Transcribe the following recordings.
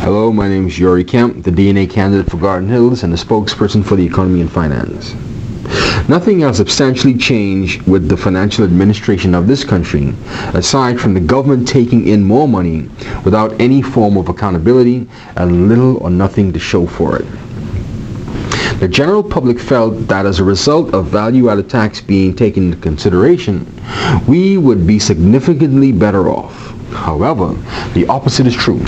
Hello, my name is Youri Kemp, the DNA candidate for Garden Hills and the spokesperson for the economy and finance. Nothing has substantially changed with the financial administration of this country, aside from the government taking in more money without any form of accountability and little or nothing to show for it. The general public felt that as a result of value-added tax being taken into consideration, we would be significantly better off. However, the opposite is true.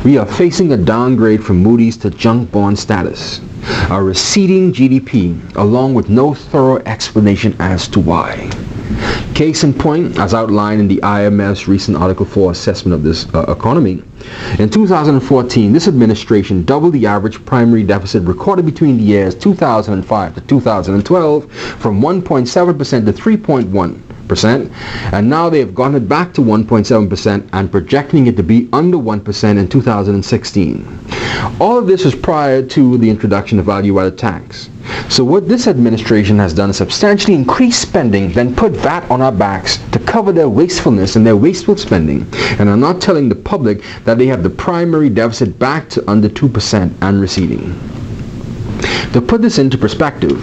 We are facing a downgrade from Moody's to junk bond status, a receding GDP, along with no thorough explanation as to why. Case in point, as outlined in the IMF's recent Article 4 assessment of this economy, in 2014, this administration doubled the average primary deficit recorded between the years 2005 to 2012 from 1.7% to 3.1%, and now they have gotten it back to 1.7% and projecting it to be under 1% in 2016. All of this was prior to the introduction of value-added tax. So what this administration has done is substantially increase spending, then put VAT on our backs to cover their wastefulness and their wasteful spending, and are not telling the public that they have the primary deficit back to under 2% and receding. To put this into perspective,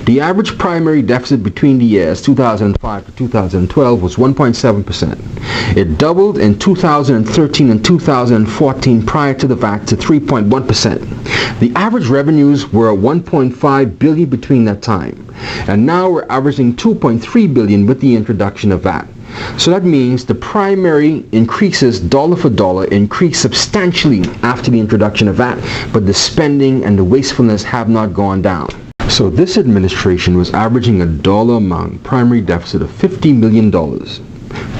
the average primary deficit between the years 2005 to 2012 was 1.7%. It doubled in 2013 and 2014 prior to the VAT to 3.1%. The average revenues were 1.5 billion between that time, and now we're averaging 2.3 billion with the introduction of VAT. So that means the primary increases dollar for dollar increased substantially after the introduction of VAT, but the spending and the wastefulness have not gone down. So this administration was averaging a dollar amount primary deficit of $50 million.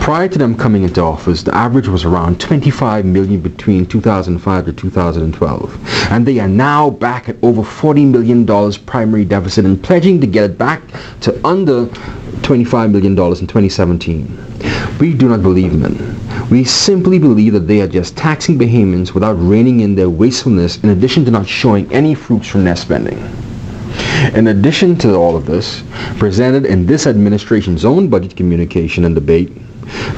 Prior to them coming into office, the average was around 25 million between 2005 to 2012. And they are now back at over $40 million primary deficit and pledging to get it back to under $25 million in 2017. We do not believe them. We simply believe that they are just taxing behemoths without reining in their wastefulness, in addition to not showing any fruits from their spending. In addition to all of this, presented in this administration's own budget communication and debate,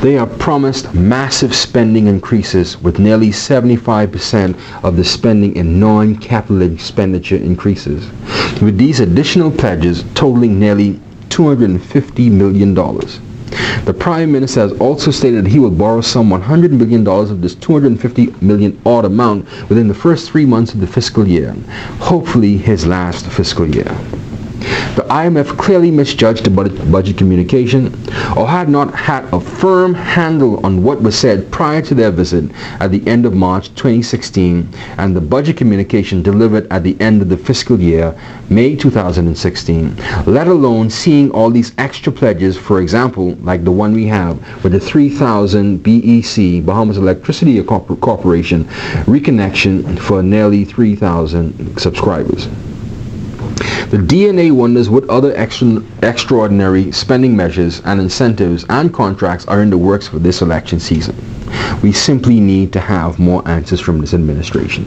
they are promised massive spending increases, with nearly 75% of the spending in non-capital expenditure increases, with these additional pledges totaling nearly $250 million. The Prime Minister has also stated that he will borrow some $100 million of this $250 million odd amount within the first 3 months of the fiscal year, hopefully his last fiscal year. The IMF clearly misjudged the budget communication, or had not had a firm handle on what was said prior to their visit at the end of March 2016 and the budget communication delivered at the end of the fiscal year, May 2016, let alone seeing all these extra pledges, for example, like the one we have with the 3,000 BEC, Bahamas Electricity Corporation, reconnection for nearly 3,000 subscribers. The DNA wonders what other extraordinary spending measures and incentives and contracts are in the works for this election season. We simply need to have more answers from this administration.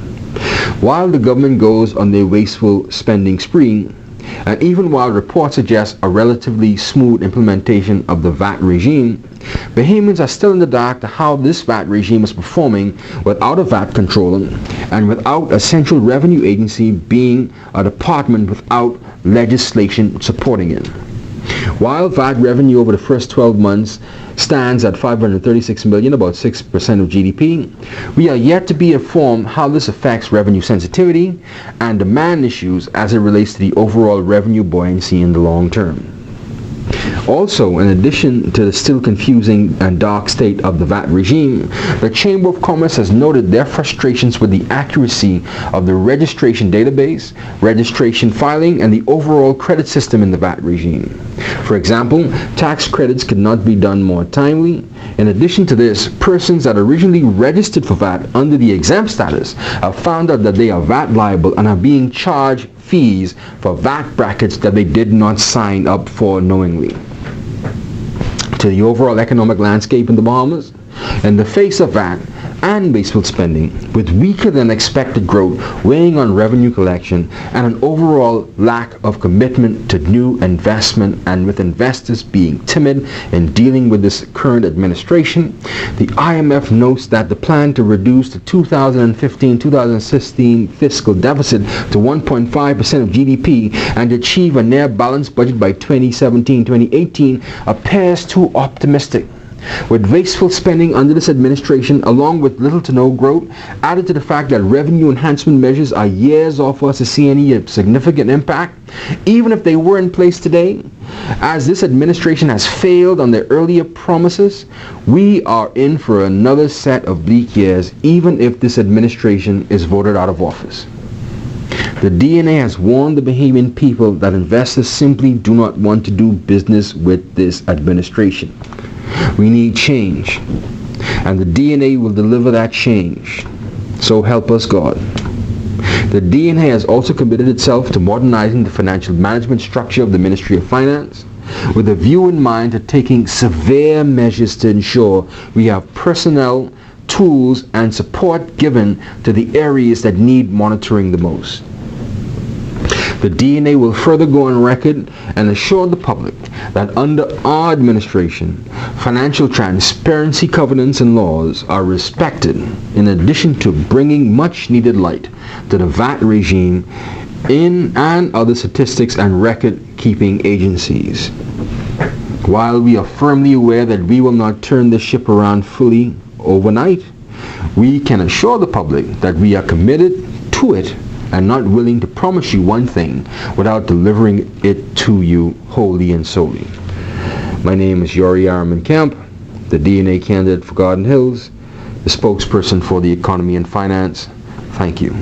While the government goes on their wasteful spending spree, and even while reports suggest a relatively smooth implementation of the VAT regime, Bahamians are still in the dark to how this VAT regime is performing without a VAT controller and without a central revenue agency being a department without legislation supporting it. While VAT revenue over the first 12 months stands at $536 million, about 6% of GDP, we are yet to be informed how this affects revenue sensitivity and demand issues as it relates to the overall revenue buoyancy in the long term. Also, in addition to the still confusing and dark state of the VAT regime, the Chamber of Commerce has noted their frustrations with the accuracy of the registration database, registration filing, and the overall credit system in the VAT regime. For example, tax credits could not be done more timely. In addition to this, persons that originally registered for VAT under the exempt status have found out that they are VAT liable and are being charged fees for VAT brackets that they did not sign up for knowingly. To the overall economic landscape in the Bahamas, in the face of VAT, and wasteful spending, with weaker than expected growth weighing on revenue collection and an overall lack of commitment to new investment, and with investors being timid in dealing with this current administration. The IMF notes that the plan to reduce the 2015-2016 fiscal deficit to 1.5% of GDP and achieve a near balanced budget by 2017-2018 appears too optimistic. With wasteful spending under this administration, along with little to no growth, added to the fact that revenue enhancement measures are years off for us to see any significant impact, even if they were in place today, as this administration has failed on their earlier promises, we are in for another set of bleak years, even if this administration is voted out of office. The DNA has warned the Bahamian people that investors simply do not want to do business with this administration. We need change, and the DNA will deliver that change. So help us God. The DNA has also committed itself to modernizing the financial management structure of the Ministry of Finance, with a view in mind to taking severe measures to ensure we have personnel, tools, and support given to the areas that need monitoring the most. The DNA will further go on record and assure the public that under our administration, financial transparency covenants and laws are respected, in addition to bringing much needed light to the VAT regime in and other statistics and record-keeping agencies. While we are firmly aware that we will not turn the ship around fully overnight, we can assure the public that we are committed to it and not willing to promise you one thing without delivering it to you wholly and solely. My name is Youri Kemp, the DNA candidate for Garden Hills, the spokesperson for the economy and finance. Thank you.